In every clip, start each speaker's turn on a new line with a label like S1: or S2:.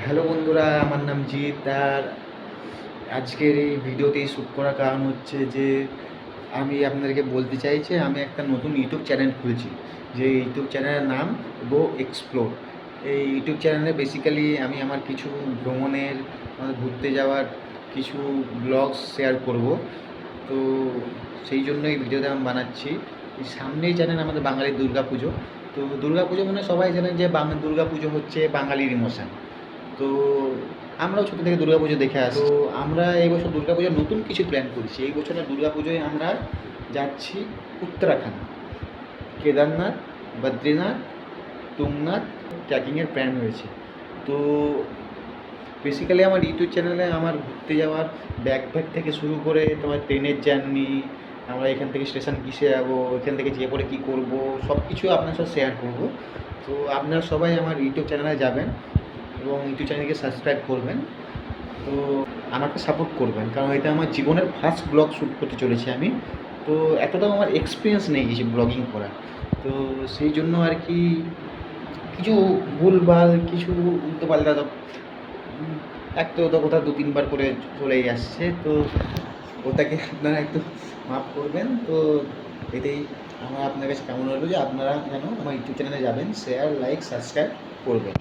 S1: Hello বন্ধুরা, আমার নাম জিৎ। আর আজকের এই ভিডিওটি শ্যুট করার কারণ হচ্ছে যে আমি আপনাদেরকে বলতে চাই যে আমি একটা নতুন ইউটিউব চ্যানেল খুলেছি। যে ইউটিউব চ্যানেলের নাম গো এক্সপ্লোর। এই ইউটিউব চ্যানেলে বেসিক্যালি আমি আমার কিছু ভ্রমণের, ঘুরতে যাওয়ার কিছু ব্লগস শেয়ার করব। তো সেই জন্য এই ভিডিওটা আমি বানাচ্ছি। সামনেই জানেন আমাদের বাঙালির দুর্গাপুজো। তো দুর্গাপুজো মানে সবাই জানেন যে দুর্গাপুজো হচ্ছে বাঙালির ইমোশন। তো আমরাও ছোটো থেকে দুর্গাপুজো দেখে আসি। তো আমরা এই বছর দুর্গাপুজোর নতুন কিছু প্ল্যান করছি। এই বছরের দুর্গাপুজোয় আমরা যাচ্ছি উত্তরাখণ্ড, কেদারনাথ, বদ্রীনাথ, তুঙ্গনাথ ট্রেকিংয়ের প্ল্যান রয়েছে। তো বেসিক্যালি আমার ইউটিউব চ্যানেলে আমার ঘুরতে যাওয়ার ব্যাকপ্যাক থেকে শুরু করে তোমার ট্রেনের জার্নি, আমরা এখান থেকে স্টেশন কিসে যাবো, এখান থেকে যেয়ে পরে কী করবো, সব কিছু আপনার সাথে শেয়ার করবো। তো আপনারা সবাই আমার ইউটিউব চ্যানেলে যাবেন এবং ইউটিউব চ্যানেলকে সাবস্ক্রাইব করবেন। তো আমাকে সাপোর্ট করবেন, কারণ এটা আমার জীবনের ফার্স্ট ব্লগ শ্যুট করতে চলেছি আমি। তো এতটাও আমার এক্সপিরিয়েন্স নেই কিছু ব্লগিং করার। তো সেই জন্য আর কি কিছু ভুলভাল, কিছু উল্টোপাল্টা একটা ওটা কোথাও 2-3 বার করে চলেই আসছে। তো ওটাকে আপনারা একটু মাফ করবেন। তো এটাই আমার আপনার কাছে কেমন হলো যে আপনারা যেন আমার ইউটিউব চ্যানেলে যাবেন, শেয়ার, লাইক, সাবস্ক্রাইব করবেন।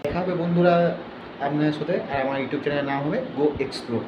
S1: দেখা হবে বন্ধুরা আপনাদের সাথে। আর আমার ইউটিউব চ্যানেলের নাম হবে গো এক্সপ্লোর।